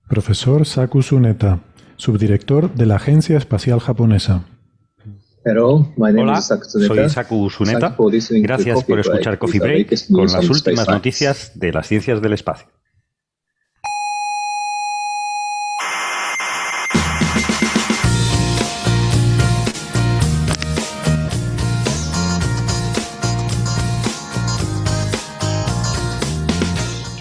Profesor Saku Tsuneta, subdirector de la Agencia Espacial Japonesa. Hola, soy Saku Tsuneta. Gracias por escuchar Coffee Break con las últimas noticias de las ciencias del espacio.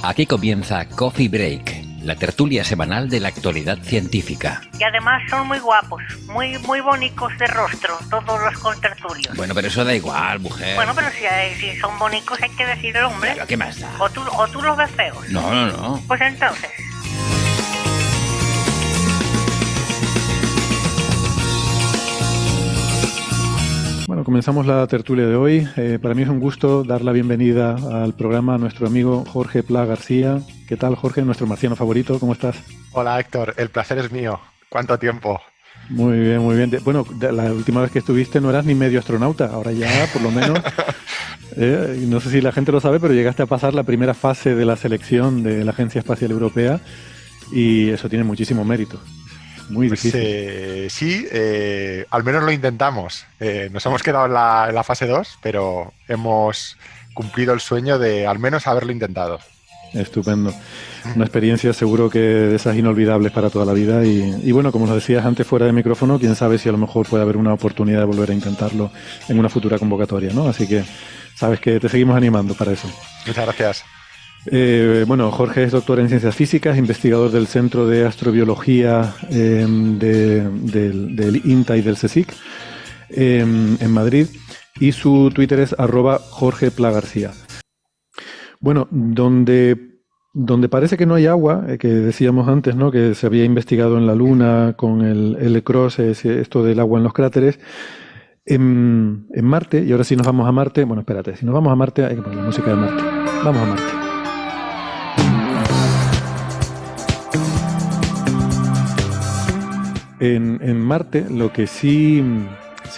Aquí comienza Coffee Break, la tertulia semanal de la actualidad científica. Y además son muy guapos, muy bonitos de rostro, todos los contertulios. Bueno, pero eso da igual, mujer. Bueno, pero si son bonitos hay que decir el hombre. Claro, ¿qué más da? O tú los ves feos. No. Pues entonces... Bueno, comenzamos la tertulia de hoy. Para mí es un gusto dar la bienvenida al programa a nuestro amigo Jorge Pla García. ¿Qué tal, Jorge? Nuestro marciano favorito, ¿cómo estás? Hola, Héctor. El placer es mío. ¿Cuánto tiempo? Muy bien, muy bien. Bueno, la última vez que estuviste no eras ni medio astronauta. Ahora ya, por lo menos, no sé si la gente lo sabe, pero llegaste a pasar la primera fase de la selección de la Agencia Espacial Europea y eso tiene muchísimo mérito. Muy difícil. Sí, al menos lo intentamos. Nos hemos quedado en la fase 2, pero hemos cumplido el sueño de al menos haberlo intentado. Estupendo. Una experiencia seguro que de esas inolvidables para toda la vida y bueno, como nos decías antes fuera de micrófono, quién sabe si a lo mejor puede haber una oportunidad de volver a intentarlo en una futura convocatoria, ¿no? Así que sabes que te seguimos animando para eso. Muchas gracias. Bueno, Jorge es doctor en ciencias físicas, investigador del Centro de Astrobiología del INTA y del CSIC en Madrid y su Twitter es @JorgePlaGarcía. Bueno, donde parece que no hay agua, que decíamos antes, ¿no? Que se había investigado en la Luna con el L-CROSS, esto del agua en los cráteres, en Marte, y ahora sí nos vamos a Marte. Bueno, espérate, si nos vamos a Marte hay que poner la música de Marte. Vamos a Marte. En Marte lo que sí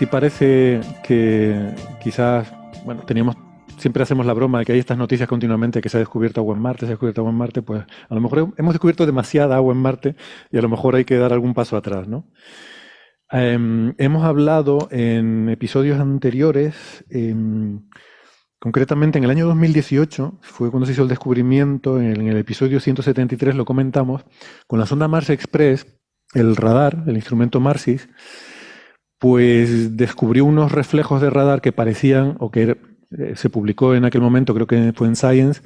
parece que quizás, bueno, siempre hacemos la broma de que hay estas noticias continuamente que se ha descubierto agua en Marte, pues a lo mejor hemos descubierto demasiada agua en Marte y a lo mejor hay que dar algún paso atrás, ¿no? Hemos hablado en episodios anteriores, concretamente en el año 2018, fue cuando se hizo el descubrimiento, en el episodio 173 lo comentamos, con la sonda Mars Express. El radar, el instrumento MARSIS, pues descubrió unos reflejos de radar que parecían, se publicó en aquel momento, creo que fue en Science,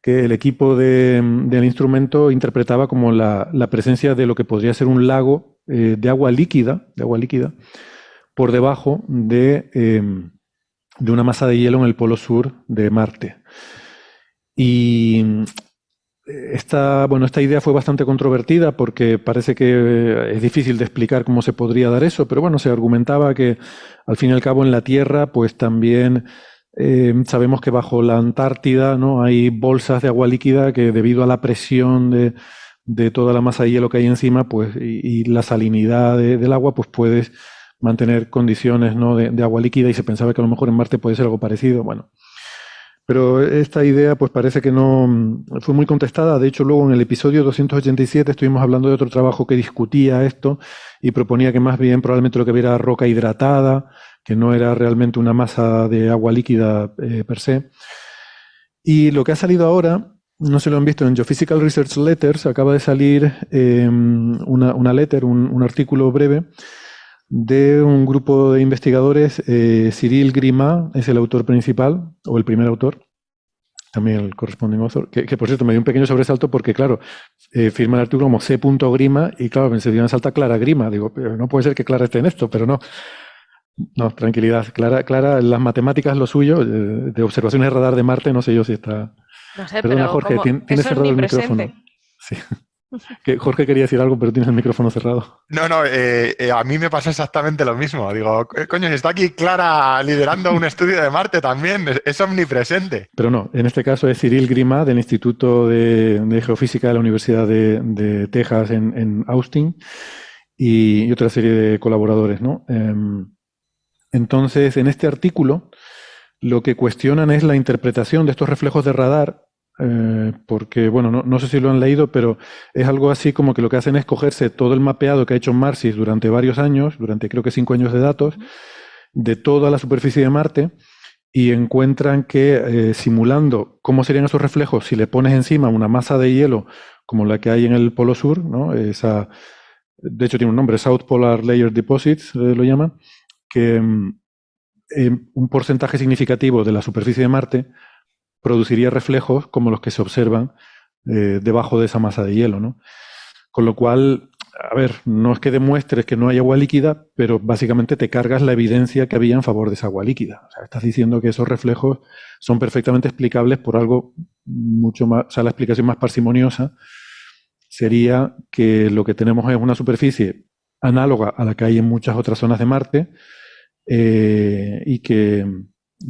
que el equipo del instrumento interpretaba como la presencia de lo que podría ser un lago de agua líquida, por debajo de una masa de hielo en el polo sur de Marte. Y esta idea fue bastante controvertida porque parece que es difícil de explicar cómo se podría dar eso, pero bueno, se argumentaba que al fin y al cabo en la Tierra pues también sabemos que bajo la Antártida, ¿no? Hay bolsas de agua líquida que debido a la presión de toda la masa de hielo que hay encima pues, y la salinidad del agua, pues puedes mantener condiciones, ¿no? de agua líquida, y se pensaba que a lo mejor en Marte puede ser algo parecido. Bueno, pero esta idea pues parece que no fue muy contestada. De hecho, luego en el episodio 287 estuvimos hablando de otro trabajo que discutía esto y proponía que más bien probablemente lo que había era roca hidratada, que no era realmente una masa de agua líquida per se. Y lo que ha salido ahora, no se lo han visto en Geophysical Research Letters, acaba de salir un artículo breve de un grupo de investigadores. Cyril Grima es el autor principal, o el primer autor, también el corresponding author, que por cierto me dio un pequeño sobresalto porque, claro, firma el artículo como C. Grima, y claro, me me salta Clara Grima. Digo, pero no puede ser que Clara esté en esto, pero no. No, tranquilidad. Clara, las matemáticas lo suyo, de observaciones de radar de Marte, no sé yo si está... No sé, Perdona, pero Jorge, tienes cerrado el micrófono. Sí. Que Jorge quería decir algo, pero tienes el micrófono cerrado. No, a mí me pasa exactamente lo mismo. Digo, coño, si está aquí Clara liderando un estudio de Marte también, es omnipresente. Pero no, en este caso es Cyril Grima del Instituto de Geofísica de la Universidad de Texas en Austin y otra serie de colaboradores, ¿no? Entonces, en este artículo, lo que cuestionan es la interpretación de estos reflejos de radar porque, bueno, no sé si lo han leído, pero es algo así como que lo que hacen es cogerse todo el mapeado que ha hecho Marsis durante varios años, durante creo que 5 años de datos, de toda la superficie de Marte, y encuentran que simulando cómo serían esos reflejos si le pones encima una masa de hielo como la que hay en el Polo Sur, ¿no? Esa, de hecho tiene un nombre, South Polar Layer Deposits, lo llaman, que un porcentaje significativo de la superficie de Marte produciría reflejos como los que se observan debajo de esa masa de hielo, ¿no? Con lo cual, a ver, no es que demuestres que no hay agua líquida, pero básicamente te cargas la evidencia que había en favor de esa agua líquida. O sea, estás diciendo que esos reflejos son perfectamente explicables por algo mucho más, o sea, la explicación más parsimoniosa sería que lo que tenemos es una superficie análoga a la que hay en muchas otras zonas de Marte, y que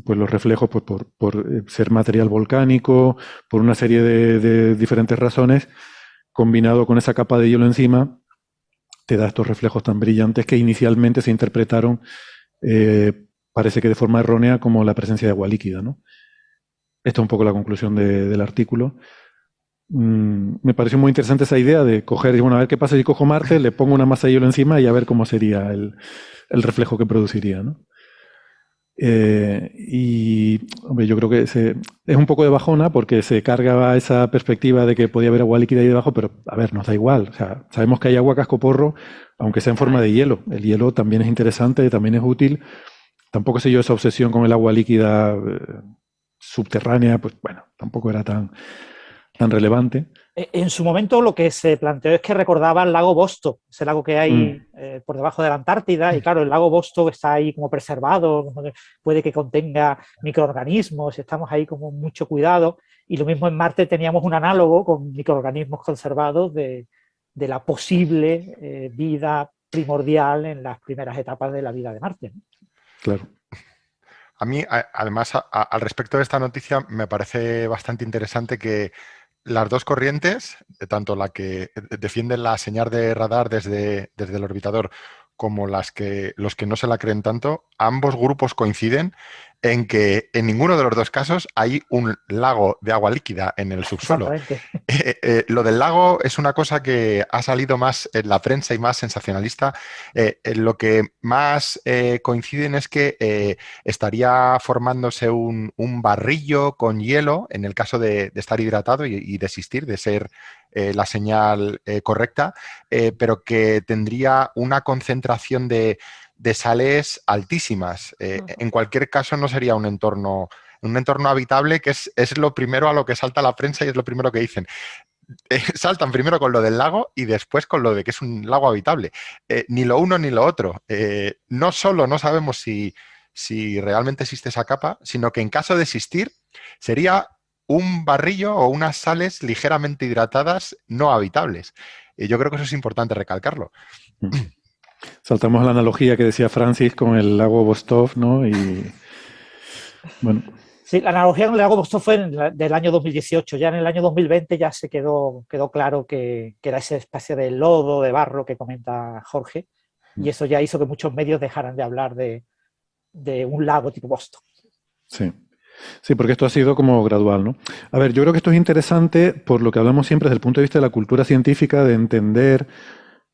pues los reflejos pues, por ser material volcánico, por una serie de diferentes razones, combinado con esa capa de hielo encima, te da estos reflejos tan brillantes que inicialmente se interpretaron, parece que de forma errónea, como la presencia de agua líquida, ¿no? Esta es un poco la conclusión del artículo. Me pareció muy interesante esa idea de coger, bueno, a ver qué pasa si cojo Marte, le pongo una masa de hielo encima y a ver cómo sería el reflejo que produciría, ¿no? Y hombre, yo creo que es un poco de bajona porque se carga esa perspectiva de que podía haber agua líquida ahí debajo, pero a ver, nos da igual. O sea, sabemos que hay agua cascoporro, aunque sea en forma de hielo. El hielo también es interesante, también es útil. Tampoco sé yo esa obsesión con el agua líquida subterránea, pues bueno, tampoco era tan relevante. En su momento lo que se planteó es que recordaba el lago Vostok, ese lago que hay por debajo de la Antártida, y claro, el lago Vostok está ahí como preservado, puede que contenga microorganismos, estamos ahí como mucho cuidado, y lo mismo en Marte teníamos un análogo con microorganismos conservados de la posible vida primordial en las primeras etapas de la vida de Marte, ¿no? Claro. A mí, además, al respecto de esta noticia, me parece bastante interesante que las dos corrientes, tanto la que defienden la señal de radar desde el orbitador como los que no se la creen tanto, ambos grupos coinciden en que en ninguno de los dos casos hay un lago de agua líquida en el subsuelo. Lo del lago es una cosa que ha salido más en la prensa y más sensacionalista. Lo que más coinciden es que estaría formándose un barrillo con hielo en el caso de estar hidratado y desistir de ser la señal correcta, pero que tendría una concentración de sales altísimas. En cualquier caso no sería un entorno habitable, que es lo primero a lo que salta la prensa y es lo primero que dicen. Saltan primero con lo del lago y después con lo de que es un lago habitable. Ni lo uno ni lo otro. No solo no sabemos si realmente existe esa capa, sino que en caso de existir sería un barrillo o unas sales ligeramente hidratadas no habitables. Yo creo que eso es importante recalcarlo. Saltamos a la analogía que decía Francis con el lago Vostok, ¿no? Y bueno. Sí, la analogía con el lago Vostok fue del año 2018. Ya en el año 2020 ya se quedó claro que era ese espacio de lodo, de barro que comenta Jorge, y eso ya hizo que muchos medios dejaran de hablar de un lago tipo Vostok. Sí, porque esto ha sido como gradual, ¿no? A ver, yo creo que esto es interesante por lo que hablamos siempre desde el punto de vista de la cultura científica, de entender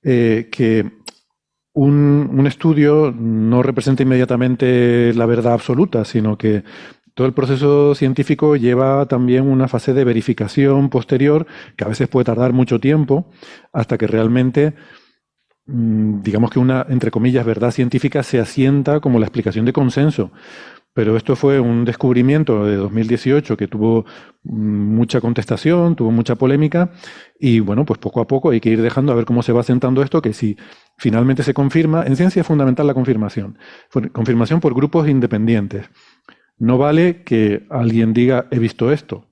que un estudio no representa inmediatamente la verdad absoluta, sino que todo el proceso científico lleva también una fase de verificación posterior, que a veces puede tardar mucho tiempo, hasta que realmente, digamos que una, entre comillas, verdad científica se asienta como la explicación de consenso. Pero esto fue un descubrimiento de 2018 que tuvo mucha contestación, tuvo mucha polémica, y bueno, pues poco a poco hay que ir dejando a ver cómo se va asentando esto, que si finalmente se confirma, en ciencia es fundamental la confirmación. Confirmación por grupos independientes. No vale que alguien diga, he visto esto.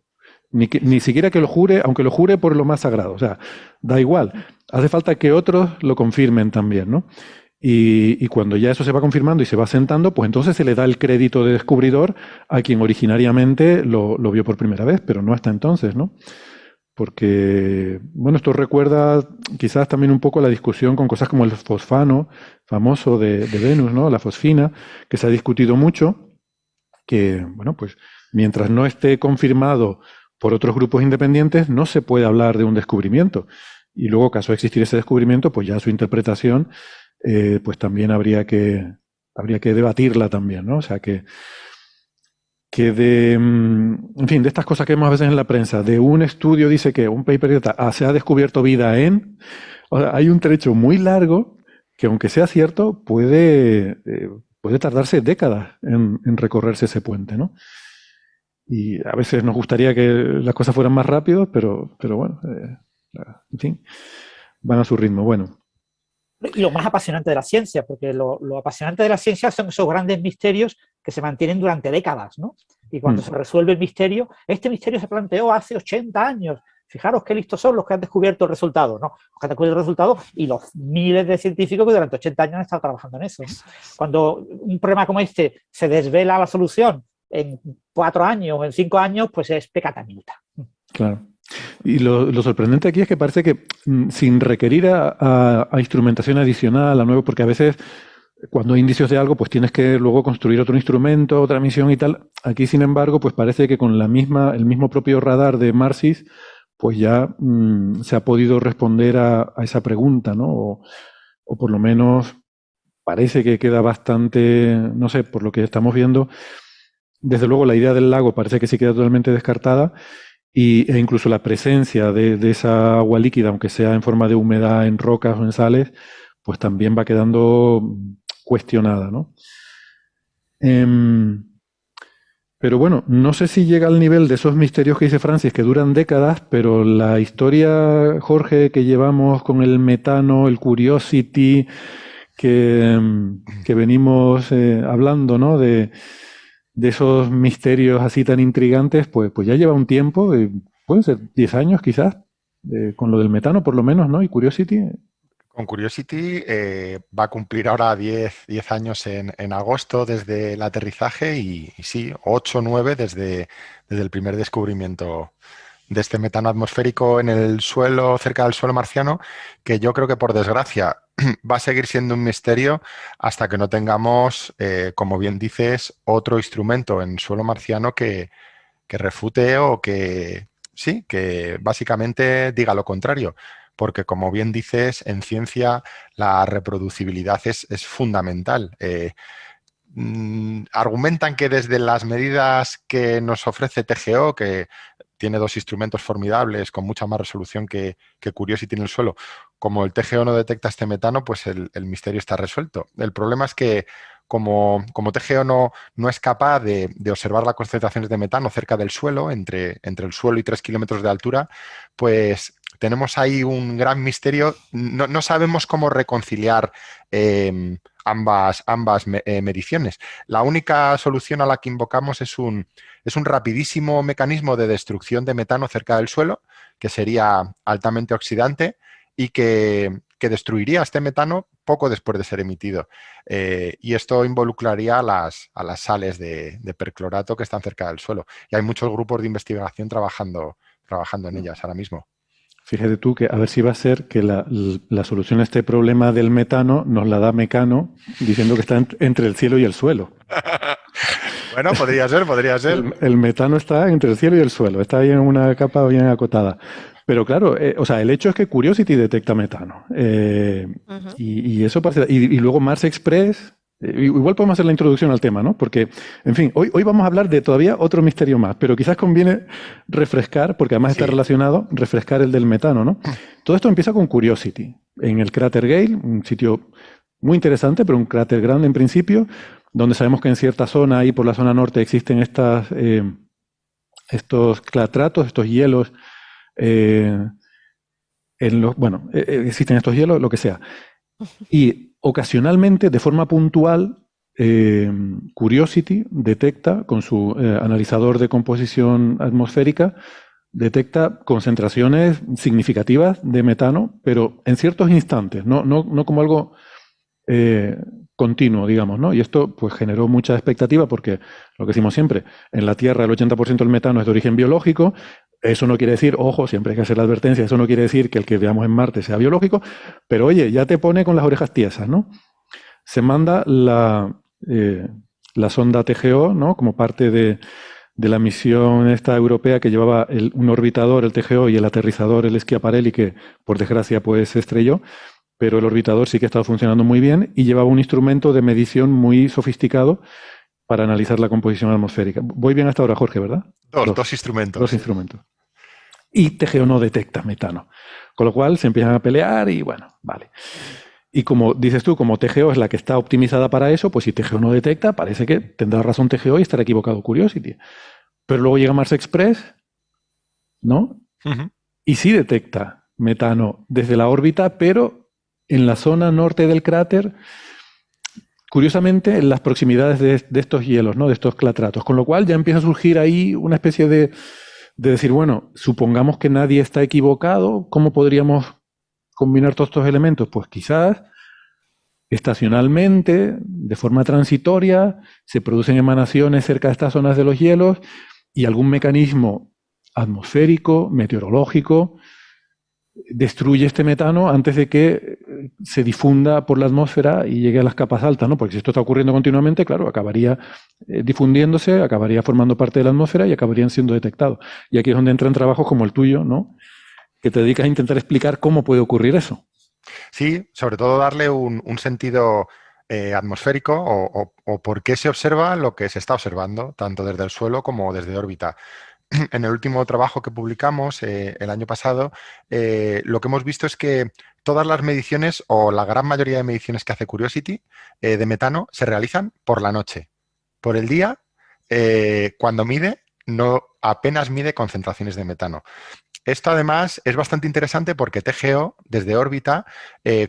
Ni siquiera que lo jure, aunque lo jure por lo más sagrado. O sea, da igual. Hace falta que otros lo confirmen también, ¿no? Y cuando ya eso se va confirmando y se va asentando, pues entonces se le da el crédito de descubridor a quien originariamente lo vio por primera vez, pero no hasta entonces, ¿no? Porque, bueno, esto recuerda quizás también un poco la discusión con cosas como el fosfano, famoso de Venus, ¿no? La fosfina, que se ha discutido mucho, que, bueno, pues mientras no esté confirmado por otros grupos independientes, no se puede hablar de un descubrimiento. Y luego, caso de existir ese descubrimiento, pues ya su interpretación, pues también habría que debatirla también, ¿no? O sea, que en fin, de estas cosas que vemos a veces en la prensa, de un estudio dice que un paper se ha descubierto vida en... O sea, hay un trecho muy largo que, aunque sea cierto, puede tardarse décadas en recorrerse ese puente, ¿no? Y a veces nos gustaría que las cosas fueran más rápido, pero bueno, en fin, van a su ritmo. Bueno. Y lo más apasionante de la ciencia, porque lo apasionante de la ciencia son esos grandes misterios que se mantienen durante décadas, ¿no? Y cuando se resuelve el misterio, este misterio se planteó hace 80 años. Fijaros qué listos son los que han descubierto el resultado, ¿no? Los que han descubierto el resultado y los miles de científicos que durante 80 años han estado trabajando en eso, ¿no? Cuando un problema como este se desvela la solución en 4 años o en 5 años, pues es peccata minuta. Claro. Y lo sorprendente aquí es que parece que sin requerir a instrumentación adicional, a nuevo, porque a veces cuando hay indicios de algo, pues tienes que luego construir otro instrumento, otra misión y tal. Aquí, sin embargo, pues parece que con el mismo propio radar de MARSIS, pues ya se ha podido responder a esa pregunta, ¿no? O por lo menos parece que queda bastante, no sé, por lo que estamos viendo. Desde luego la idea del lago parece que sí queda totalmente descartada. E incluso la presencia de esa agua líquida, aunque sea en forma de humedad en rocas o en sales, pues también va quedando cuestionada, ¿no? Pero bueno, no sé si llega al nivel de esos misterios que dice Francis, que duran décadas, pero la historia, Jorge, que llevamos con el metano, el Curiosity, que venimos hablando, ¿no? De esos misterios así tan intrigantes, pues ya lleva un tiempo, pueden ser 10 años quizás, con lo del metano por lo menos, ¿no? Y Curiosity. Con Curiosity va a cumplir ahora 10 años en agosto desde el aterrizaje y sí, 8 o 9 desde el primer descubrimiento de este metano atmosférico en el suelo, cerca del suelo marciano, que yo creo que por desgracia va a seguir siendo un misterio hasta que no tengamos, como bien dices, otro instrumento en suelo marciano que refute o que básicamente diga lo contrario. Porque, como bien dices, en ciencia la reproducibilidad es fundamental. Argumentan que desde las medidas que nos ofrece TGO, que tiene 2 instrumentos formidables con mucha más resolución que Curiosity en el suelo, como el TGO no detecta este metano, pues el misterio está resuelto. El problema es que como TGO no es capaz de observar las concentraciones de metano cerca del suelo, entre el suelo y 3 kilómetros de altura, pues tenemos ahí un gran misterio. No sabemos cómo reconciliar ambas mediciones. La única solución a la que invocamos es un rapidísimo mecanismo de destrucción de metano cerca del suelo, que sería altamente oxidante y que destruiría este metano poco después de ser emitido. Y esto involucraría a las sales de perclorato que están cerca del suelo. Y hay muchos grupos de investigación trabajando en ellas ahora mismo. Fíjate tú que a ver si va a ser que la solución a este problema del metano nos la da Mecano diciendo que está entre el cielo y el suelo. Bueno, podría ser. El metano está entre el cielo y el suelo, está ahí en una capa bien acotada. Pero claro, o sea, el hecho es que Curiosity detecta metano. Y eso parece. Y luego Mars Express. Igual podemos hacer la introducción al tema, ¿no? Porque, en fin, hoy vamos a hablar de todavía otro misterio más, pero quizás conviene refrescar, porque además está relacionado, refrescar el del metano, ¿no? Todo esto empieza con Curiosity, en el cráter Gale, un sitio muy interesante, pero un cráter grande en principio, donde sabemos que en cierta zona, ahí por la zona norte, existen estos clatratos, estos hielos, existen estos hielos, lo que sea. Y ocasionalmente, de forma puntual, Curiosity detecta, con su analizador de composición atmosférica, detecta concentraciones significativas de metano, pero en ciertos instantes, no como algo continuo, digamos, ¿no? Y esto pues generó mucha expectativa porque, lo que decimos siempre, en la Tierra el 80% del metano es de origen biológico. Eso no quiere decir, ojo, siempre hay que hacer la advertencia, eso no quiere decir que el que veamos en Marte sea biológico, pero oye, ya te pone con las orejas tiesas, ¿no? Se manda la sonda TGO, ¿no? Como parte de de la misión esta europea que llevaba un orbitador, el TGO, y el aterrizador, el Schiaparelli, que por desgracia pues se estrelló, pero el orbitador sí que estaba funcionando muy bien y llevaba un instrumento de medición muy sofisticado para analizar la composición atmosférica. Voy bien hasta ahora, Jorge, ¿verdad? Dos instrumentos. Dos instrumentos. Y TGO no detecta metano. Con lo cual se empiezan a pelear y bueno, vale. Y como dices tú, como TGO es la que está optimizada para eso, pues si TGO no detecta, parece que tendrá razón TGO y estará equivocado Curiosity. Pero luego llega Mars Express, ¿no? Uh-huh. Y sí detecta metano desde la órbita, pero en la zona norte del cráter, curiosamente, en las proximidades de estos hielos, ¿no? De estos clatratos. Con lo cual ya empieza a surgir ahí una especie de decir, bueno, supongamos que nadie está equivocado, ¿cómo podríamos combinar todos estos elementos? Pues quizás estacionalmente, de forma transitoria, se producen emanaciones cerca de estas zonas de los hielos y algún mecanismo atmosférico, meteorológico, destruye este metano antes de que se difunda por la atmósfera y llegue a las capas altas, ¿no? Porque si esto está ocurriendo continuamente, claro, acabaría difundiéndose, acabaría formando parte de la atmósfera y acabarían siendo detectados. Y aquí es donde entran trabajos como el tuyo, ¿no? Que te dedicas a intentar explicar cómo puede ocurrir eso. Sí, sobre todo darle un sentido atmosférico o por qué se observa lo que se está observando, tanto desde el suelo como desde órbita. En el último trabajo que publicamos el año pasado, lo que hemos visto es que todas las mediciones o la gran mayoría de mediciones que hace Curiosity de metano se realizan por la noche. Por el día, cuando mide, apenas mide concentraciones de metano. Esto además es bastante interesante porque TGO desde órbita,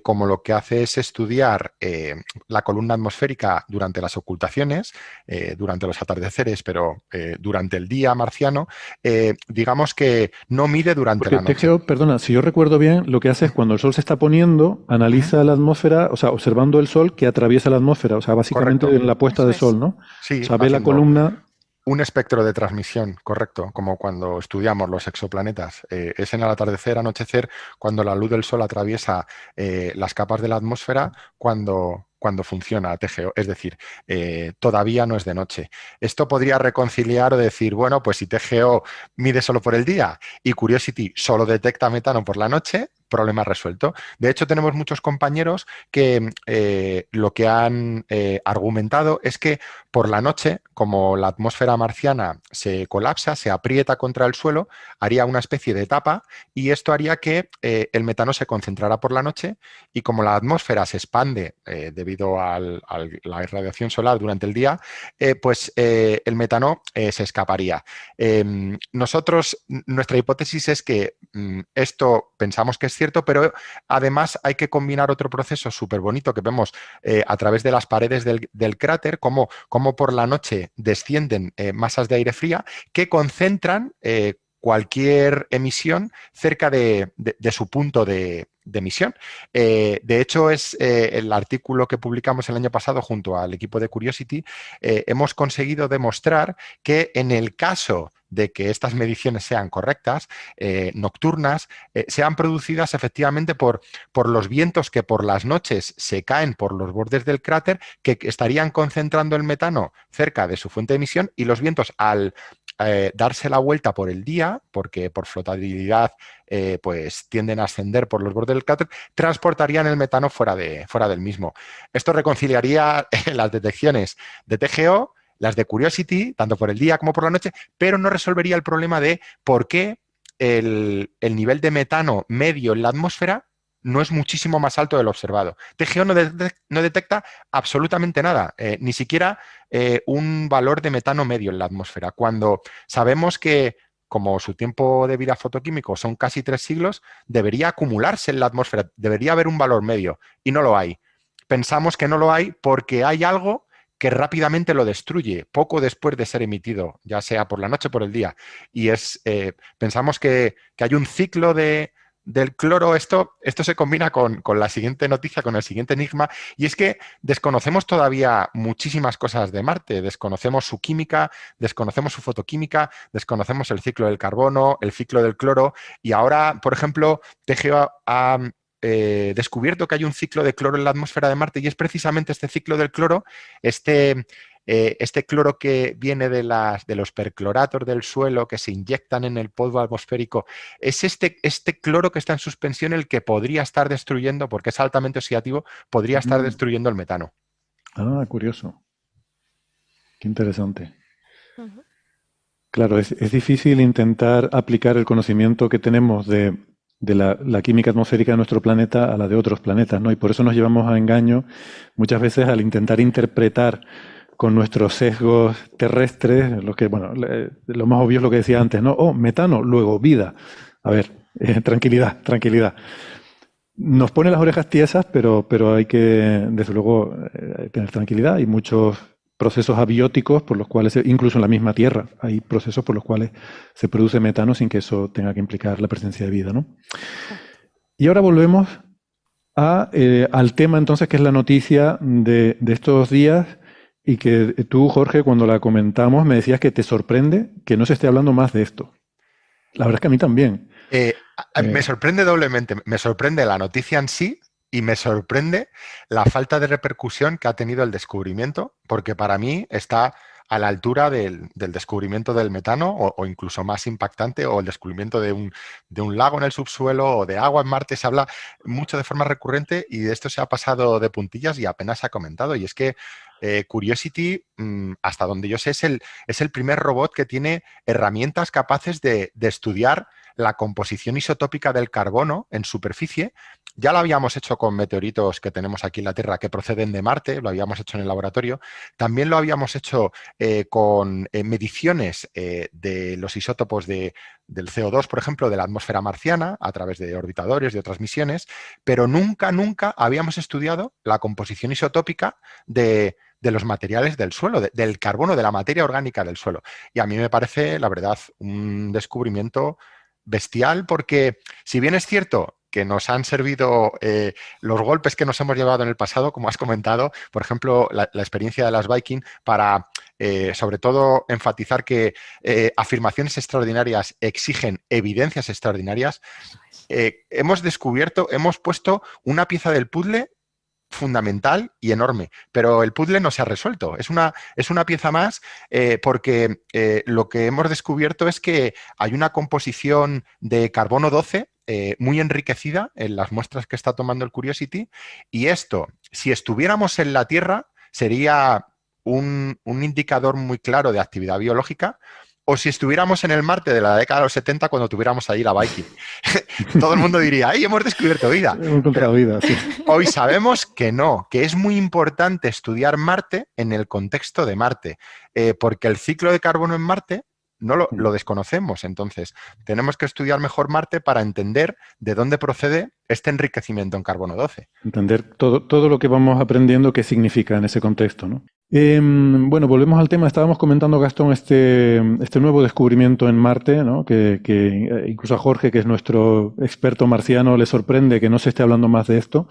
como lo que hace es estudiar la columna atmosférica durante las ocultaciones, durante los atardeceres, pero durante el día marciano, digamos que no mide durante la noche. TGO, perdona, si yo recuerdo bien, lo que hace es cuando el sol se está poniendo, analiza la atmósfera, o sea, observando el sol que atraviesa la atmósfera, o sea, básicamente en la puesta de sol, ¿no? Sí, o sea, ve la columna. Un espectro de transmisión, correcto, como cuando estudiamos los exoplanetas. Es en el atardecer, anochecer, cuando la luz del sol atraviesa las capas de la atmósfera, cuando funciona TGO. Es decir, todavía no es de noche. Esto podría reconciliar o decir, bueno, pues si TGO mide solo por el día y Curiosity solo detecta metano por la noche, problema resuelto. De hecho, tenemos muchos compañeros que lo que han argumentado es que por la noche, como la atmósfera marciana se colapsa, se aprieta contra el suelo, haría una especie de tapa y esto haría que el metano se concentrara por la noche y como la atmósfera se expande debido a la irradiación solar durante el día, pues el metano se escaparía. Nuestra hipótesis es que esto pensamos que es cierto, pero además hay que combinar otro proceso súper bonito que vemos a través de las paredes del cráter, como por la noche descienden masas de aire fría que concentran cualquier emisión cerca de su punto de emisión. De hecho, es el artículo que publicamos el año pasado junto al equipo de Curiosity, hemos conseguido demostrar que en el caso de que estas mediciones sean correctas, nocturnas, sean producidas efectivamente por los vientos que por las noches se caen por los bordes del cráter, que estarían concentrando el metano cerca de su fuente de emisión, y los vientos al darse la vuelta por el día, porque por flotabilidad pues tienden a ascender por los bordes del cráter, transportarían el metano fuera del mismo. Esto reconciliaría las detecciones de TGO, las de Curiosity, tanto por el día como por la noche, pero no resolvería el problema de por qué el nivel de metano medio en la atmósfera no es muchísimo más alto del observado. TGO no detecta absolutamente nada, ni siquiera un valor de metano medio en la atmósfera, cuando sabemos que, como su tiempo de vida fotoquímico son casi 3 siglos, debería acumularse en la atmósfera, debería haber un valor medio, y no lo hay. Pensamos que no lo hay porque hay algo que rápidamente lo destruye poco después de ser emitido, ya sea por la noche o por el día. Y pensamos que hay un ciclo del cloro. Esto se combina con la siguiente noticia, con el siguiente enigma, y es que desconocemos todavía muchísimas cosas de Marte. Desconocemos su química, desconocemos su fotoquímica, desconocemos el ciclo del carbono, el ciclo del cloro, y ahora, por ejemplo, TGO ha descubierto que hay un ciclo de cloro en la atmósfera de Marte, y es precisamente este ciclo del cloro, este este cloro que viene de los percloratos del suelo que se inyectan en el polvo atmosférico, es este cloro que está en suspensión el que podría estar destruyendo, porque es altamente oxidativo, podría estar destruyendo el metano. Ah, curioso. Qué interesante. Claro, es difícil intentar aplicar el conocimiento que tenemos de la química atmosférica de nuestro planeta a la de otros planetas, ¿no? Y por eso nos llevamos a engaño muchas veces al intentar interpretar con nuestros sesgos terrestres, lo más obvio es lo que decía antes, ¿no? Oh, metano, luego vida. A ver, tranquilidad. Nos pone las orejas tiesas, pero hay que, desde luego, tener tranquilidad. Hay muchos procesos abióticos por los cuales, incluso en la misma Tierra, hay procesos por los cuales se produce metano sin que eso tenga que implicar la presencia de vida, ¿no? Y ahora volvemos al tema entonces que es la noticia de estos días y que tú, Jorge, cuando la comentamos me decías que te sorprende que no se esté hablando más de esto. La verdad es que a mí también. Me sorprende doblemente. Me sorprende la noticia en sí. Y me sorprende la falta de repercusión que ha tenido el descubrimiento, porque para mí está a la altura del descubrimiento del metano o incluso más impactante, o el descubrimiento de un lago en el subsuelo o de agua en Marte. Se habla mucho de forma recurrente y de esto se ha pasado de puntillas y apenas se ha comentado. Y es que Curiosity, hasta donde yo sé, es el primer robot que tiene herramientas capaces de estudiar la composición isotópica del carbono en superficie. Ya lo habíamos hecho con meteoritos que tenemos aquí en la Tierra que proceden de Marte, lo habíamos hecho en el laboratorio. También lo habíamos hecho con mediciones de los isótopos del CO2, por ejemplo, de la atmósfera marciana, a través de orbitadores, de otras misiones, pero nunca habíamos estudiado la composición isotópica de los materiales del suelo, del carbono, de la materia orgánica del suelo. Y a mí me parece, la verdad, un descubrimiento bestial, porque si bien es cierto que nos han servido los golpes que nos hemos llevado en el pasado, como has comentado, por ejemplo, la experiencia de las Viking, para sobre todo enfatizar que afirmaciones extraordinarias exigen evidencias extraordinarias, hemos puesto una pieza del puzzle fundamental y enorme, pero el puzzle no se ha resuelto. Es una pieza más porque lo que hemos descubierto es que hay una composición de carbono 12 muy enriquecida en las muestras que está tomando el Curiosity, y esto, si estuviéramos en la Tierra, sería un indicador muy claro de actividad biológica, o si estuviéramos en el Marte de la década de los 70 cuando tuviéramos ahí la Viking. Todo el mundo diría, ¡ay, hemos descubierto vida! Hemos encontrado vida, sí. Hoy sabemos que no, que es muy importante estudiar Marte en el contexto de Marte, porque el ciclo de carbono en Marte no lo desconocemos. Entonces, tenemos que estudiar mejor Marte para entender de dónde procede este enriquecimiento en carbono 12. Entender todo lo que vamos aprendiendo, qué significa en ese contexto, ¿no? Bueno, volvemos al tema. Estábamos comentando, Gastón, este nuevo descubrimiento en Marte, ¿no? Que incluso a Jorge, que es nuestro experto marciano, le sorprende que no se esté hablando más de esto.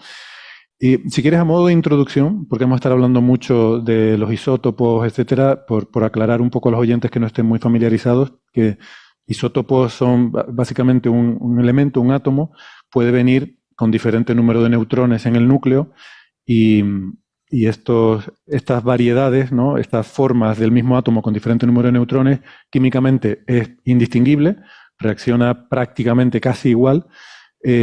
Y si quieres, a modo de introducción, porque vamos a estar hablando mucho de los isótopos, etcétera, por aclarar un poco a los oyentes que no estén muy familiarizados, que isótopos son básicamente un elemento, un átomo, puede venir con diferente número de neutrones en el núcleo y estas variedades, ¿no? Estas formas del mismo átomo con diferente número de neutrones, químicamente es indistinguible, reacciona prácticamente casi igual,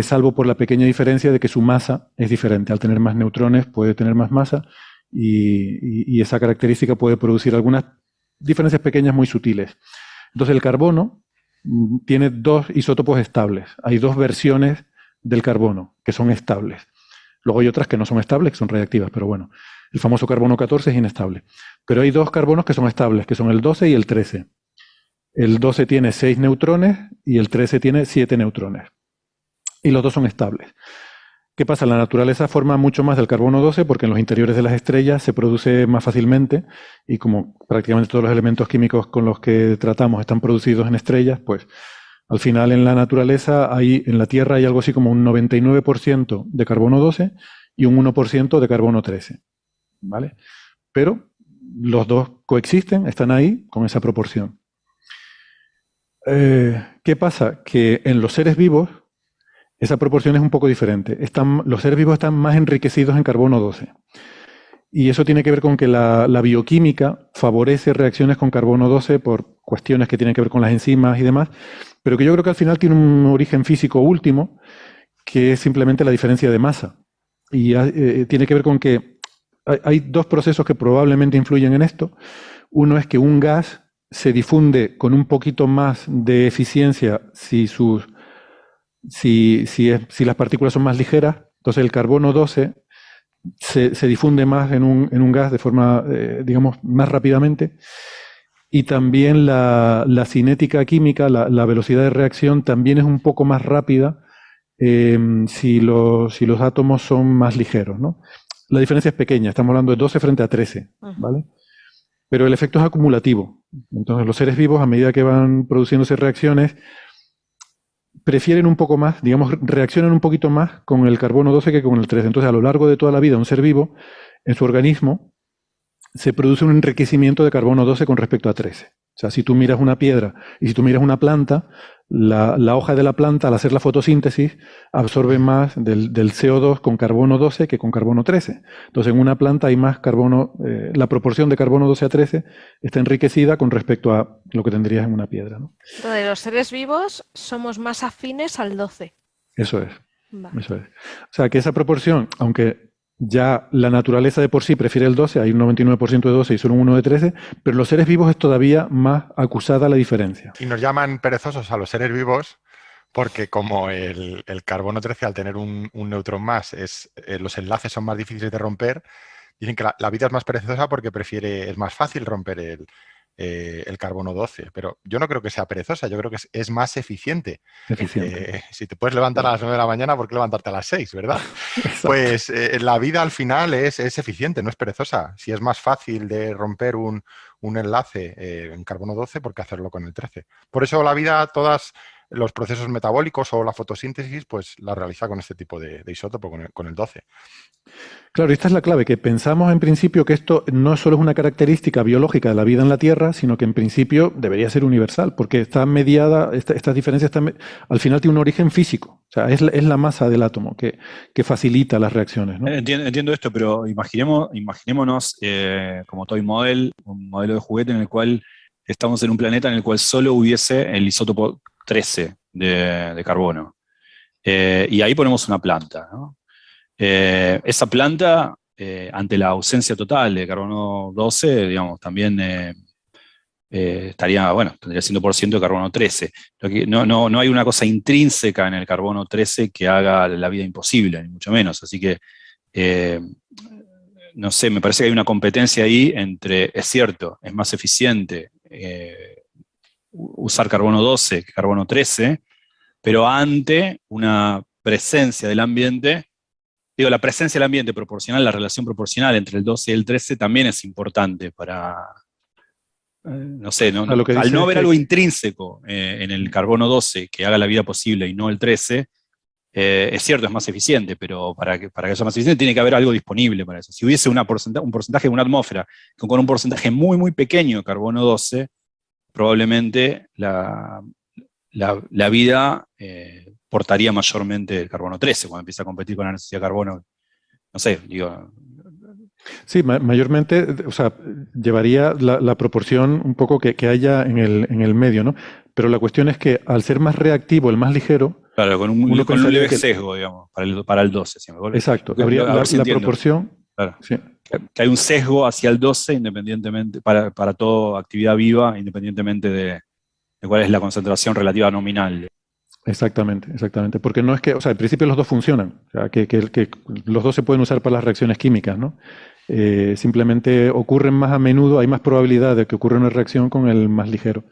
salvo por la pequeña diferencia de que su masa es diferente. Al tener más neutrones puede tener más masa y esa característica puede producir algunas diferencias pequeñas muy sutiles. Entonces el carbono tiene dos isótopos estables. Hay dos versiones del carbono que son estables. Luego hay otras que no son estables, que son reactivas, pero bueno, el famoso carbono 14 es inestable. Pero hay dos carbonos que son estables, que son el 12 y el 13. El 12 tiene 6 neutrones y el 13 tiene 7 neutrones. Y los dos son estables. ¿Qué pasa? La naturaleza forma mucho más del carbono 12 porque en los interiores de las estrellas se produce más fácilmente y como prácticamente todos los elementos químicos con los que tratamos están producidos en estrellas, pues al final en la naturaleza, en la Tierra hay algo así como un 99% de carbono 12 y un 1% de carbono 13. ¿Vale? Pero los dos coexisten, están ahí con esa proporción. ¿Qué pasa? Que en los seres vivos esa proporción es un poco diferente. Los seres vivos están más enriquecidos en carbono 12. Y eso tiene que ver con que la bioquímica favorece reacciones con carbono 12 por cuestiones que tienen que ver con las enzimas y demás, pero que yo creo que al final tiene un origen físico último, que es simplemente la diferencia de masa. Y tiene que ver con que hay dos procesos que probablemente influyen en esto. Uno es que un gas se difunde con un poquito más de eficiencia si las partículas son más ligeras. Entonces el carbono 12 se difunde más en un gas de forma, digamos, más rápidamente. Y también la cinética química, la velocidad de reacción, también es un poco más rápida si los átomos son más ligeros, ¿no? La diferencia es pequeña, estamos hablando de 12 frente a 13, ¿vale? Pero el efecto es acumulativo. Entonces los seres vivos, a medida que van produciéndose reacciones, prefieren un poco más, digamos, reaccionan un poquito más con el carbono 12 que con el 13. Entonces, a lo largo de toda la vida, un ser vivo, en su organismo, se produce un enriquecimiento de carbono 12 con respecto a 13. O sea, si tú miras una piedra y si tú miras una planta, la hoja de la planta, al hacer la fotosíntesis, absorbe más del CO2 con carbono 12 que con carbono 13. Entonces, en una planta hay más carbono, la proporción de carbono 12 a 13 está enriquecida con respecto a lo que tendrías en una piedra, ¿no? Entonces, los seres vivos somos más afines al 12. Eso es. Eso es. O sea, que esa proporción, aunque ya la naturaleza de por sí prefiere el 12, hay un 99% de 12 y solo un 1 de 13, pero los seres vivos es todavía más acusada la diferencia. Y nos llaman perezosos a los seres vivos porque como el carbono 13 al tener un neutrón más, los enlaces son más difíciles de romper, dicen que la vida es más perezosa porque es más fácil romper el carbono 12, pero yo no creo que sea perezosa, yo creo que es más eficiente. Si te puedes levantar a las 9 de la mañana, ¿por qué levantarte a las 6, verdad? Pues la vida al final es eficiente, no es perezosa. Si es más fácil de romper un enlace en carbono 12, ¿por qué hacerlo con el 13? Por eso la vida, todos los procesos metabólicos o la fotosíntesis, pues la realiza con este tipo de isótopo, con el 12. Claro, esta es la clave, que pensamos en principio que esto no solo es una característica biológica de la vida en la Tierra, sino que en principio debería ser universal, porque está mediada, estas diferencias al final tiene un origen físico. O sea, es la masa del átomo que facilita las reacciones, ¿no? Entiendo esto, pero imaginémonos como toy model, un modelo de juguete en el cual estamos en un planeta en el cual solo hubiese el isótopo 13 de carbono. Y ahí ponemos una planta, ¿no? Esa planta, ante la ausencia total de carbono 12, digamos, también tendría 100% de carbono 13. No hay una cosa intrínseca en el carbono 13 que haga la vida imposible, ni mucho menos. Así que, no sé, me parece que hay una competencia ahí entre, es cierto, es más eficiente usar carbono 12 que carbono 13, pero ante una presencia del ambiente. Digo, la presencia del ambiente proporcional, la relación proporcional entre el 12 y el 13 también es importante para, no sé, al no haber algo intrínseco en el carbono 12 que haga la vida posible y no el 13, es cierto, es más eficiente, pero para que sea más eficiente tiene que haber algo disponible para eso. Si hubiese un porcentaje de una atmósfera con un porcentaje muy, muy pequeño de carbono 12, probablemente la vida portaría mayormente el carbono 13 cuando empieza a competir con la necesidad de carbono. No sé, digo. Sí, mayormente, o sea, llevaría la proporción un poco que haya en el medio, ¿no? Pero la cuestión es que al ser más reactivo, el más ligero. Claro, con un leve sesgo, digamos, para el 12. Exacto, habría la proporción. Claro. Sí. Que hay un sesgo hacia el 12 independientemente, para toda actividad viva, independientemente de cuál es la concentración relativa nominal. Exactamente. Porque no es que, o sea, al principio los dos funcionan, o sea, que los dos se pueden usar para las reacciones químicas, ¿no? Simplemente ocurren más a menudo, hay más probabilidad de que ocurra una reacción con el más ligero.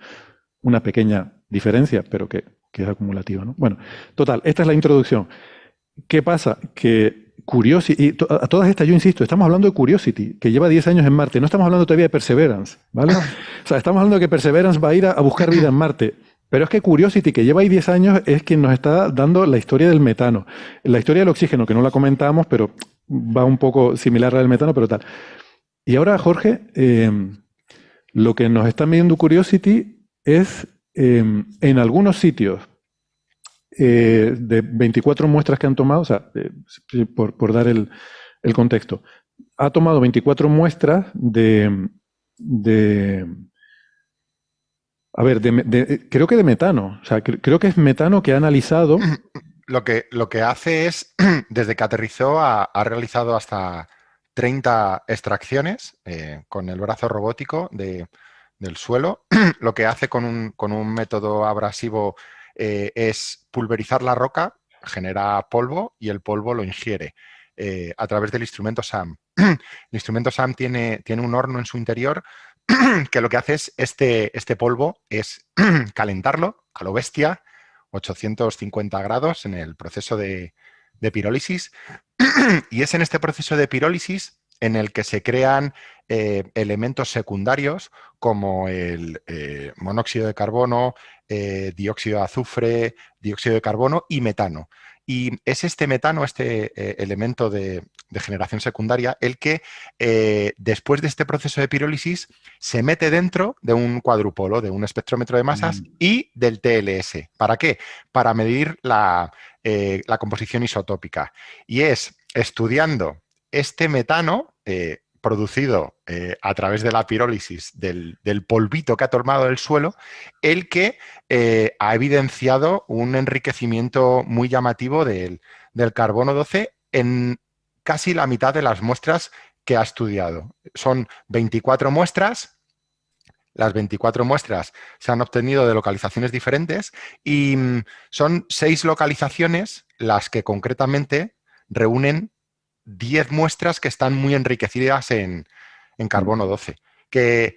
Una pequeña diferencia, pero que es acumulativa, ¿no? Bueno, total, esta es la introducción. ¿Qué pasa? Que Curiosity, y a todas estas yo insisto, estamos hablando de Curiosity, que lleva 10 años en Marte, no estamos hablando todavía de Perseverance, ¿vale? O sea, estamos hablando de que Perseverance va a ir a buscar vida en Marte. Pero es que Curiosity, que lleva ahí 10 años, es quien nos está dando la historia del metano. La historia del oxígeno, que no la comentamos, pero va un poco similar a la del metano, pero tal. Y ahora, Jorge, lo que nos está midiendo Curiosity es, en algunos sitios, de 24 muestras que han tomado, o sea, por dar el contexto, ha tomado 24 muestras creo que de metano. O sea, creo que es metano que ha analizado. Lo que hace es, desde que aterrizó, ha realizado hasta 30 extracciones con el brazo robótico del suelo. Lo que hace con un método abrasivo es pulverizar la roca, genera polvo y el polvo lo ingiere a través del instrumento SAM. El instrumento SAM tiene un horno en su interior que lo que hace es este polvo es calentarlo a lo bestia, 850 grados en el proceso de pirólisis. Y es en este proceso de pirólisis en el que se crean elementos secundarios como el monóxido de carbono, dióxido de azufre, dióxido de carbono y metano. Y es este metano, elemento de generación secundaria, el que después de este proceso de pirólisis se mete dentro de un cuadrupolo, de un espectrómetro de masas y del TLS. ¿Para qué? Para medir la composición isotópica. Y es estudiando este metano producido a través de la pirólisis del polvito que ha tomado del suelo, el que ha evidenciado un enriquecimiento muy llamativo del carbono 12 en casi la mitad de las muestras que ha estudiado. Son 24 muestras. Las 24 muestras se han obtenido de localizaciones diferentes y son 6 localizaciones las que concretamente reúnen 10 muestras que están muy enriquecidas en carbono 12. Que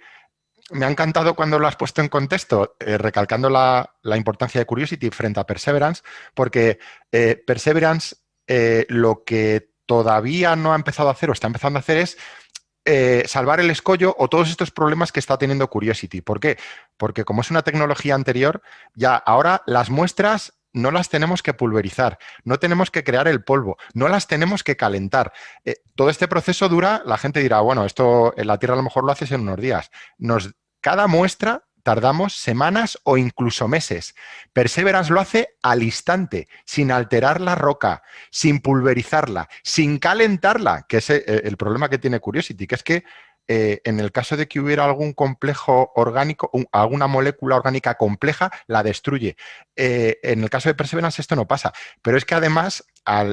me ha encantado cuando lo has puesto en contexto, recalcando la importancia de Curiosity frente a Perseverance, porque Perseverance lo que todavía no ha empezado a hacer o está empezando a hacer es salvar el escollo o todos estos problemas que está teniendo Curiosity. ¿Por qué? Porque como es una tecnología anterior, ya ahora las muestras no las tenemos que pulverizar, no tenemos que crear el polvo, no las tenemos que calentar. Todo este proceso dura, la gente dirá, bueno, esto en la Tierra a lo mejor lo haces en unos días. Cada muestra tardamos semanas o incluso meses. Perseverance lo hace al instante, sin alterar la roca, sin pulverizarla, sin calentarla, que es el problema que tiene Curiosity, que es que en el caso de que hubiera algún complejo orgánico, alguna molécula orgánica compleja, la destruye. En el caso de Perseverance esto no pasa, pero es que además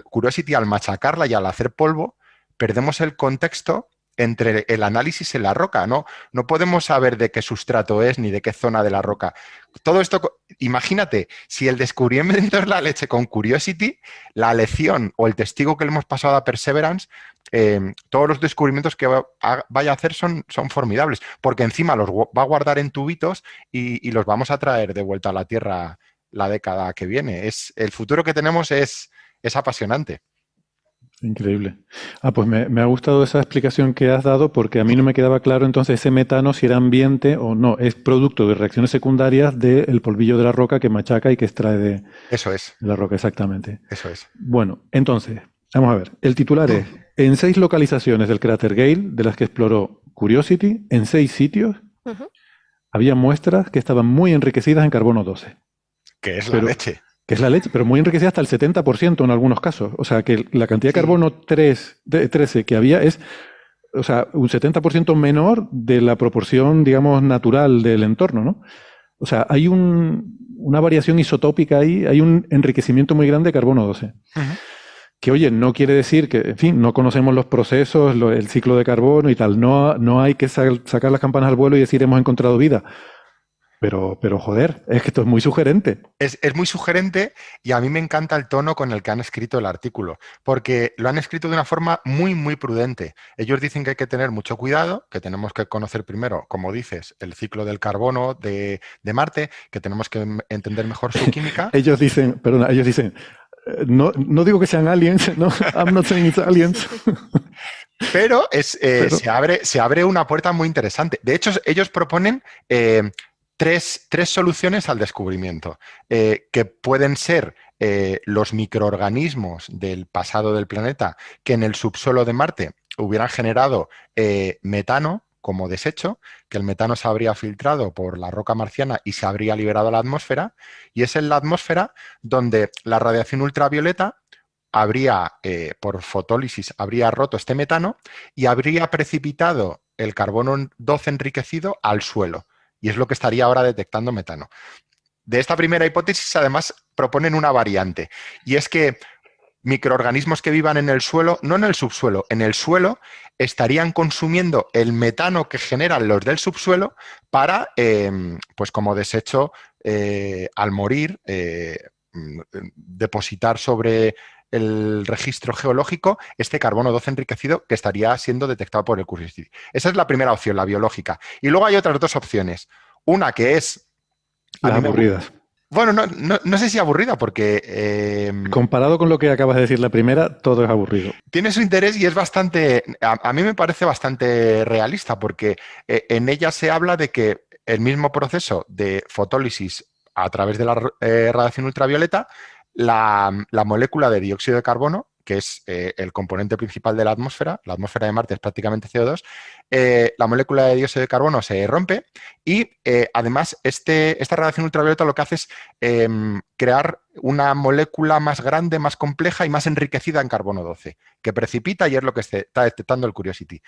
Curiosity al machacarla y al hacer polvo, perdemos el contexto entre el análisis en la roca, ¿no? No podemos saber de qué sustrato es ni de qué zona de la roca. Todo esto, imagínate, si el descubrimiento es la leche con Curiosity, la lección o el testigo que le hemos pasado a Perseverance, todos los descubrimientos que vaya a hacer son formidables, porque encima los va a guardar en tubitos y los vamos a traer de vuelta a la Tierra la década que viene. El futuro que tenemos es apasionante. Increíble. Pues me ha gustado esa explicación que has dado porque a mí no me quedaba claro entonces ese metano si era ambiente o no. Es producto de reacciones secundarias del polvillo de la roca que machaca y que extrae de la roca, exactamente. Eso es. Bueno, entonces, vamos a ver. El titular es, en 6 localizaciones del cráter Gale, de las que exploró Curiosity, en 6 sitios, había muestras que estaban muy enriquecidas en carbono 12. Que es la leche. Que es la leche, pero muy enriquecida hasta el 70% en algunos casos. O sea, que la cantidad de carbono 13 que había es, o sea, un 70% menor de la proporción, digamos, natural del entorno, ¿no? O sea, hay una variación isotópica ahí, hay un enriquecimiento muy grande de carbono 12. Que, oye, no quiere decir que, en fin, no conocemos los procesos, el ciclo de carbono y tal. No hay que sacar las campanas al vuelo y decir hemos encontrado vida. Pero joder, es que esto es muy sugerente. Es muy sugerente y a mí me encanta el tono con el que han escrito el artículo, porque lo han escrito de una forma muy, muy prudente. Ellos dicen que hay que tener mucho cuidado, que tenemos que conocer primero, como dices, el ciclo del carbono de Marte, que tenemos que entender mejor su química. ellos dicen, no digo que sean aliens, no, I'm not saying it's aliens. Pero se abre una puerta muy interesante. De hecho, ellos proponen tres soluciones al descubrimiento, que pueden ser los microorganismos del pasado del planeta que en el subsuelo de Marte hubieran generado metano como desecho, que el metano se habría filtrado por la roca marciana y se habría liberado a la atmósfera, y es en la atmósfera donde la radiación ultravioleta habría, por fotólisis, habría roto este metano y habría precipitado el carbono 12 enriquecido al suelo. Y es lo que estaría ahora detectando metano. De esta primera hipótesis, además, proponen una variante. Y es que microorganismos que vivan en el suelo, no en el subsuelo, en el suelo, estarían consumiendo el metano que generan los del subsuelo para, pues como desecho, al morir, depositar sobre el registro geológico este carbono 12 enriquecido que estaría siendo detectado por el Curiosity. Esa es la primera opción, la biológica. Y luego hay otras dos opciones. Una que es... Las aburridas. Bueno, no sé si aburrida, porque... comparado con lo que acabas de decir la primera, todo es aburrido. Tiene su interés y es bastante... A mí me parece bastante realista, porque en ella se habla de que el mismo proceso de fotólisis a través de la radiación ultravioleta, la molécula de dióxido de carbono, que es el componente principal de la atmósfera de Marte es prácticamente CO2, la molécula de dióxido de carbono se rompe y además esta radiación ultravioleta lo que hace es crear una molécula más grande, más compleja y más enriquecida en carbono 12, que precipita y es lo que está detectando el Curiosity.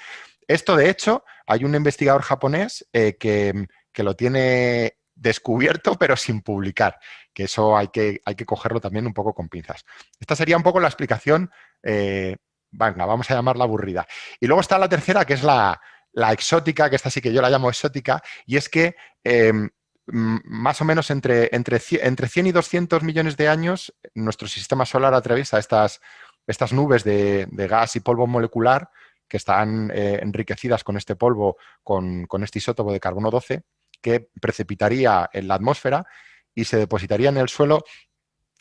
Esto, de hecho, hay un investigador japonés que lo tiene descubierto pero sin publicar, que eso hay que cogerlo también un poco con pinzas. Esta sería un poco la explicación, venga, vamos a llamarla aburrida. Y luego está la tercera, que es la exótica, que esta sí que yo la llamo exótica, y es que más o menos entre 100 y 200 millones de años nuestro sistema solar atraviesa estas nubes de gas y polvo molecular que están enriquecidas con este polvo, con este isótopo de carbono 12, que precipitaría en la atmósfera y se depositaría en el suelo,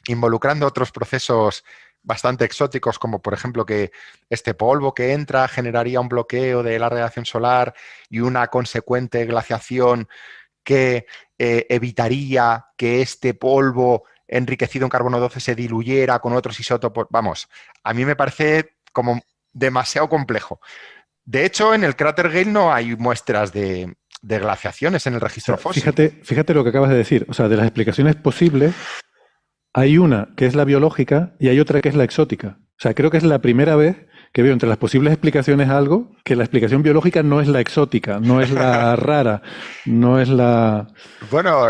involucrando otros procesos bastante exóticos, como por ejemplo que este polvo que entra generaría un bloqueo de la radiación solar y una consecuente glaciación que evitaría que este polvo enriquecido en carbono 12 se diluyera con otros isótopos. Vamos, a mí me parece como demasiado complejo. De hecho, en el cráter Gale no hay muestras de glaciaciones en el registro fósil. Fíjate lo que acabas de decir. O sea, de las explicaciones posibles, hay una que es la biológica y hay otra que es la exótica. O sea, creo que es la primera vez que veo entre las posibles explicaciones algo que la explicación biológica no es la exótica, no es la rara, no es la... Bueno,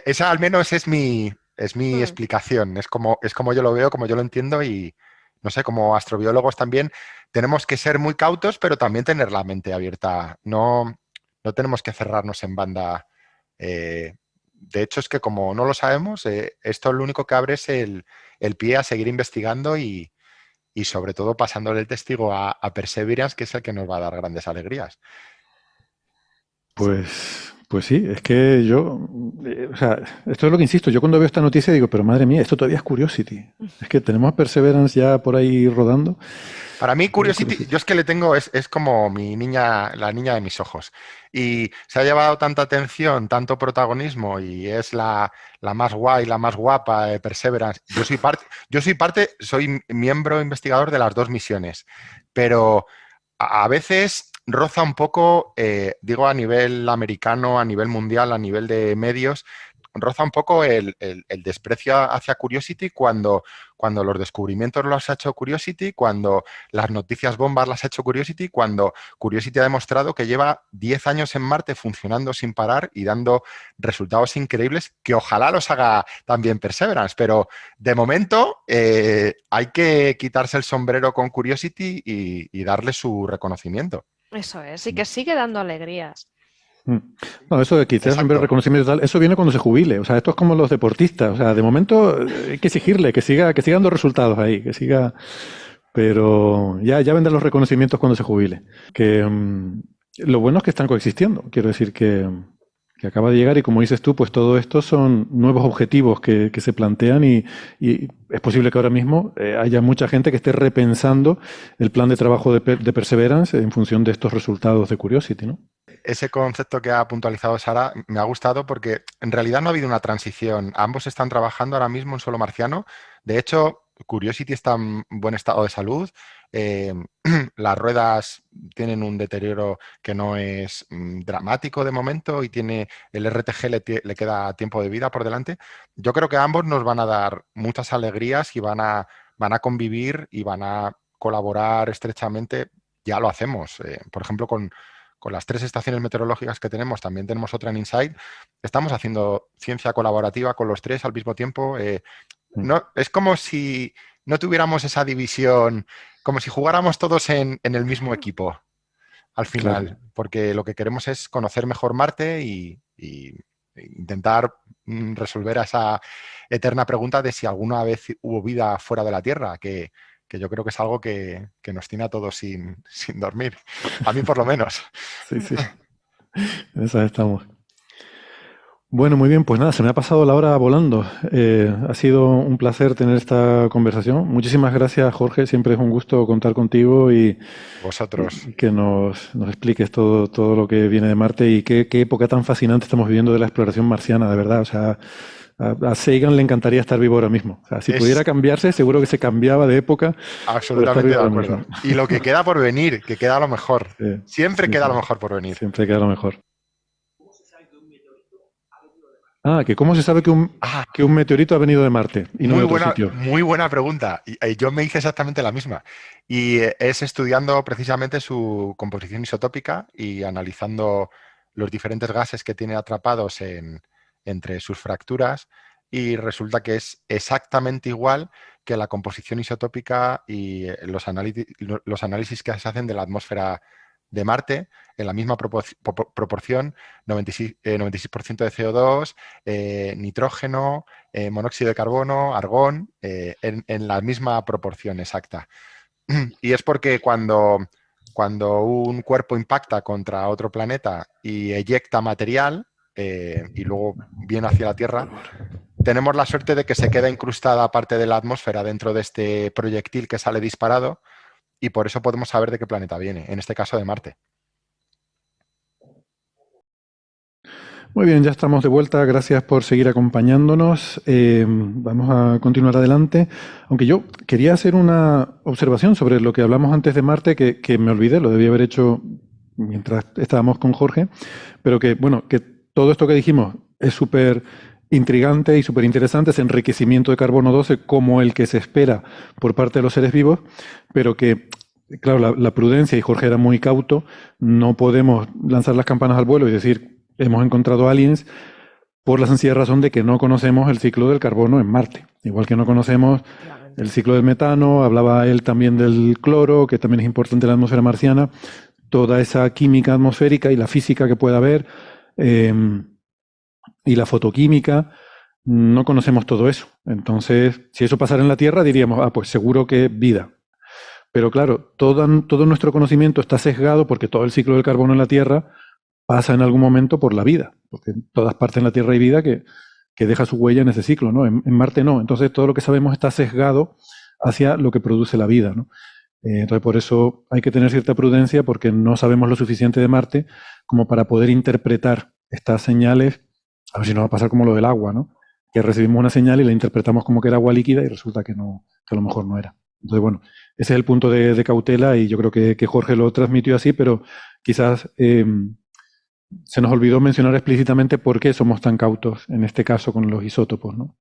esa al menos es mi explicación. Es como yo lo veo, como yo lo entiendo y, no sé, como astrobiólogos también tenemos que ser muy cautos, pero también tener la mente abierta. No tenemos que cerrarnos en banda. De hecho, es que como no lo sabemos, esto lo único que abre es el pie a seguir investigando y sobre todo pasándole el testigo a Perseverance, que es el que nos va a dar grandes alegrías. Pues sí, es que yo, o sea, esto es lo que insisto, yo cuando veo esta noticia digo, pero madre mía, esto todavía es Curiosity. Es que tenemos a Perseverance ya por ahí rodando. Para mí Curiosity, yo es que le tengo, es como la niña de mis ojos. Y se ha llevado tanta atención, tanto protagonismo y es la más guay, la más guapa de Perseverance. Soy miembro investigador de las dos misiones, pero a veces roza un poco, digo a nivel americano, a nivel mundial, a nivel de medios, roza un poco el desprecio hacia Curiosity cuando los descubrimientos los ha hecho Curiosity, cuando las noticias bombas las ha hecho Curiosity, cuando Curiosity ha demostrado que lleva 10 años en Marte funcionando sin parar y dando resultados increíbles que ojalá los haga también Perseverance, pero de momento hay que quitarse el sombrero con Curiosity y darle su reconocimiento. Eso es, y que sigue dando alegrías. No, eso de quitar siempre el reconocimiento y tal, eso viene cuando se jubile. O sea, esto es como los deportistas. O sea, de momento hay que exigirle que siga dando resultados ahí, que siga. Pero ya vendrán los reconocimientos cuando se jubile. Que lo bueno es que están coexistiendo. Quiero decir que acaba de llegar y como dices tú, pues todo esto son nuevos objetivos que se plantean y es posible que ahora mismo haya mucha gente que esté repensando el plan de trabajo de Perseverance en función de estos resultados de Curiosity, ¿no? Ese concepto que ha puntualizado Sara me ha gustado porque en realidad no ha habido una transición. Ambos están trabajando ahora mismo en suelo marciano. De hecho, Curiosity está en buen estado de salud. Las ruedas tienen un deterioro que no es dramático de momento y el RTG le queda tiempo de vida por delante. Yo creo que ambos nos van a dar muchas alegrías y van a van a convivir y van a colaborar estrechamente. Ya lo hacemos. Por ejemplo, con las 3 estaciones meteorológicas que tenemos, también tenemos otra en InSight. Estamos haciendo ciencia colaborativa con los 3 al mismo tiempo. No, es como si no tuviéramos esa división, como si jugáramos todos en el mismo equipo al final, claro. Porque lo que queremos es conocer mejor Marte y intentar resolver esa eterna pregunta de si alguna vez hubo vida fuera de la Tierra, que yo creo que es algo que nos tiene a todos sin dormir. A mí por lo menos. Sí, sí. En esa estamos. Bueno, muy bien, pues nada, se me ha pasado la hora volando. Ha sido un placer tener esta conversación. Muchísimas gracias, Jorge. Siempre es un gusto contar contigo y vosotros. Y que nos expliques todo lo que viene de Marte y qué época tan fascinante estamos viviendo de la exploración marciana, de verdad. O sea, a Sagan le encantaría estar vivo ahora mismo. O sea, si pudiera cambiarse, seguro que se cambiaba de época. Absolutamente de acuerdo. Y lo que queda por venir, que queda lo mejor. Siempre queda lo mejor por venir. Siempre queda lo mejor. Que cómo se sabe que un meteorito ha venido de Marte y no de otro sitio. Muy buena pregunta. Y yo me hice exactamente la misma. Y es estudiando precisamente su composición isotópica y analizando los diferentes gases que tiene atrapados entre sus fracturas. Y resulta que es exactamente igual que la composición isotópica y los análisis que se hacen de la atmósfera de Marte, en la misma proporción, 96% de CO2, nitrógeno, monóxido de carbono, argón, en la misma proporción exacta. Y es porque cuando un cuerpo impacta contra otro planeta y eyecta material y luego viene hacia la Tierra, tenemos la suerte de que se queda incrustada parte de la atmósfera dentro de este proyectil que sale disparado. Y por eso podemos saber de qué planeta viene, en este caso de Marte. Muy bien, ya estamos de vuelta. Gracias por seguir acompañándonos. Vamos a continuar adelante. Aunque yo quería hacer una observación sobre lo que hablamos antes de Marte, que me olvidé, lo debía haber hecho mientras estábamos con Jorge, pero que todo esto que dijimos es súper intrigante y súper interesante, ese enriquecimiento de carbono 12 como el que se espera por parte de los seres vivos, pero que, claro, la prudencia, y Jorge era muy cauto, no podemos lanzar las campanas al vuelo y decir, hemos encontrado aliens, por la sencilla razón de que no conocemos el ciclo del carbono en Marte, igual que no conocemos el ciclo del metano, hablaba él también del cloro, que también es importante en la atmósfera marciana, toda esa química atmosférica y la física que pueda haber, y la fotoquímica, no conocemos todo eso. Entonces, si eso pasara en la Tierra, diríamos, pues seguro que vida. Pero claro, todo nuestro conocimiento está sesgado porque todo el ciclo del carbono en la Tierra pasa en algún momento por la vida, porque en todas partes en la Tierra hay vida que deja su huella en ese ciclo, ¿no? En Marte no. Entonces, todo lo que sabemos está sesgado hacia lo que produce la vida, ¿no? Entonces, por eso hay que tener cierta prudencia porque no sabemos lo suficiente de Marte como para poder interpretar estas señales. A ver si nos va a pasar como lo del agua, ¿no? Que recibimos una señal y la interpretamos como que era agua líquida y resulta que no, que a lo mejor no era. Entonces, bueno, ese es el punto de cautela y yo creo que Jorge lo transmitió así, pero quizás se nos olvidó mencionar explícitamente por qué somos tan cautos en este caso con los isótopos, ¿no?